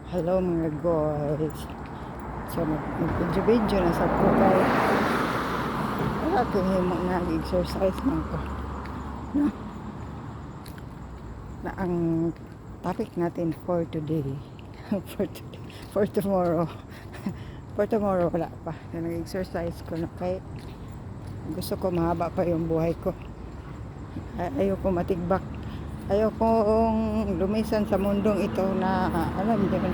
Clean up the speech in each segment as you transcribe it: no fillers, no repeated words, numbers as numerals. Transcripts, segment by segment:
Hello mga guys. So nag-video na sa ko kay wala ko himo nag-exercise man ko. No? Na ang topic natin for today for tomorrow for tomorrow wala pa. So, nag-exercise ko na kay gusto ko mahaba pa yung buhay ko. Ayoko matigbak. Ayokong lumisan sa mundong ito na alam niyo.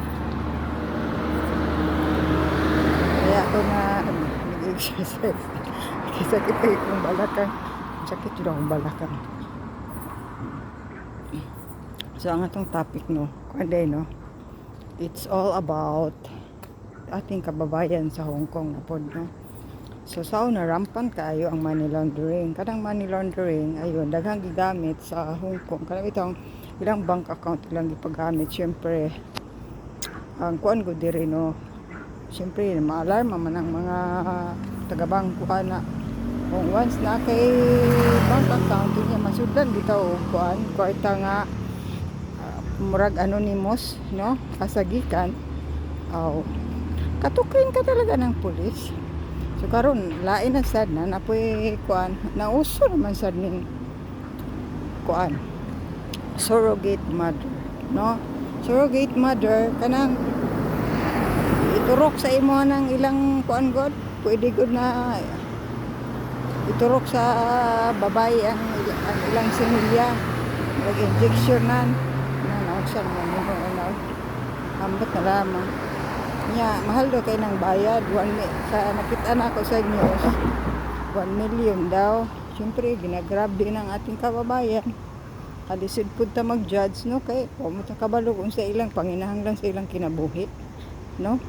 Kaya ako na nag-exercise. Sakit kayo kong balakang. Sakit yun akong balakang. So ang atong topic no, kuanday no, it's all about ating kababayan sa Hong Kong na pod no. So sa una rampant kaayo ang money laundering. Kadang money laundering ayun daghang gigamit sa Hong Kong. Kanang itong ilang bank account ilang gipagamit. Syempre ang kuan gud diri no. Syempre ma-alarma man ang mga taga-bangko na kung once na kay bank account niya masudlan bitaw og kuan kwarta nga murag anonymous no kasagikan aw katukrin ka talaga ng pulis. So karon lain na sad na napoy kuan nauso naman sad ning kuan surrogate mother no. Surrogate mother kanang iturok sa imo ng ilang kuan god pwede gud na iturok sa babae ang ilang similya nag-injectionan na naunsa naman mo ano ambot na lamang nya mahal do kay nang bayad sa nakita na ako sa news 1 million daw. Siyempre ginagrabe ng ating kababayan kalisod pud ta mag-judge no kay mo ta kabalo kung sa ilang panginahanglan sa ilang kinabuhi no.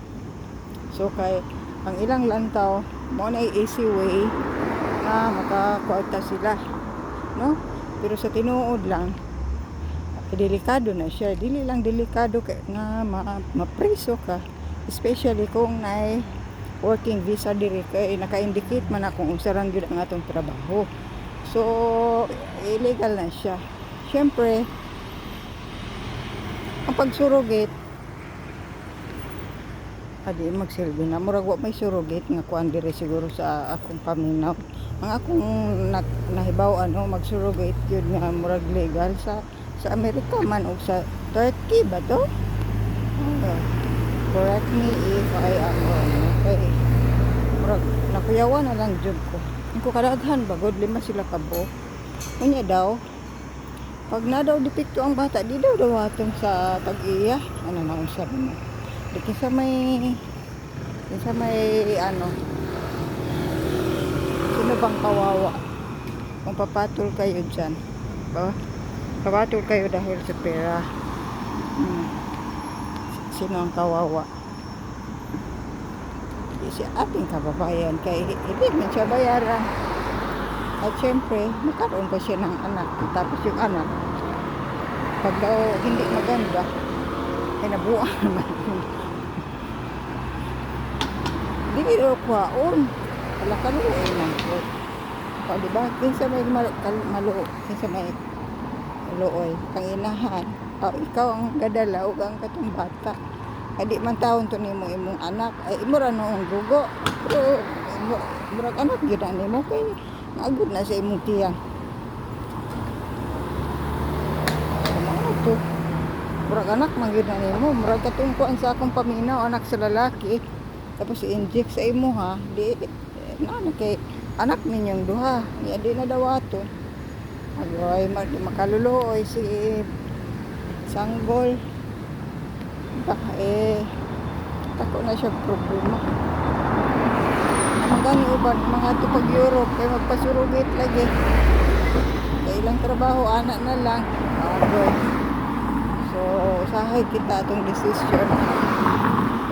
So kay ang ilang lantaw mo na easy way na makakwarta sila no, pero sa tinuod lang delikado na siya. Dili lang delikado kay nga mapreso ka, especially kung naay working visa diri kay naka-indicate man na kung usaran gyud ang atong trabaho. So illegal na siya. Syempre ang pagsurrogate adi magsilbi na murag wa may surrogate nga kuan diri siguro sa akong paminaw. Ang akong nahibaw ano magsurrogate gyud nga murag legal sa Amerika man o sa Turkey ba to? Correct me if I am wrong. Okay. Murag nakuyawan na lang jud ko. Ang kadaghan bagod lima sila kabo. Unya daw pag na daw depekto ang bata di daw atong sa tag-iya ano na unsa mo. Di sa may ano sino bang kawawa kung papatol kayo dyan ba? Papatol kayo dahil sa pera. Sino ang kawawa? Si ating kababayan kay hindi man siya bayaran at syempre nagkaroon pa siya ng anak tapos yung anak pag daw hindi maganda ay nabuang naman di ito kwaon wala ka luoy lang po diba kinsa may maluo kinsa may luoy kang inahan ikaw ang gadala o ang katong bata di man taon to nimo imong anak ay imo ra noong dugo pero murag anak gyud nimo kay agud na sa imong tiyang murag anak man gyud nimo murag katong kuan sa akong paminaw anak sa lalaki tapos i-inject sa imo ha di na kay anak ninyong duha niya di na daw ato agay makaluluoy si sanggol tako na siya problema gani uban mga tupag Europe kay magpasurugit lagi kay ilang trabaho anak na lang so usahay kita atong decision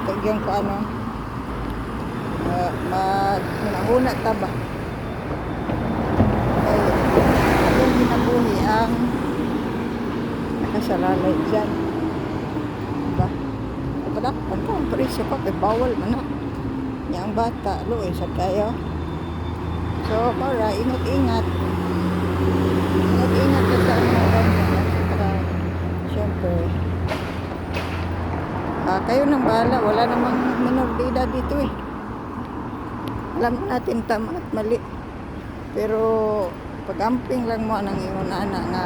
tagyang ko ano manahuna ta ba atong ginabuhi ang nakasalalay dyan diba padakpan ka ang presyo ka kay bawal man na niya ang bata luoy sa kayo. So para ingat-ingat ka sa mga ganyan para syempre kayo nang bahala. Wala namang minor de edad dito eh. Alam natin tama at mali. Pero pag-amping lang mo nang iyon na nga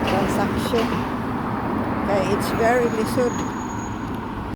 transaction. Kaya it's very lisod.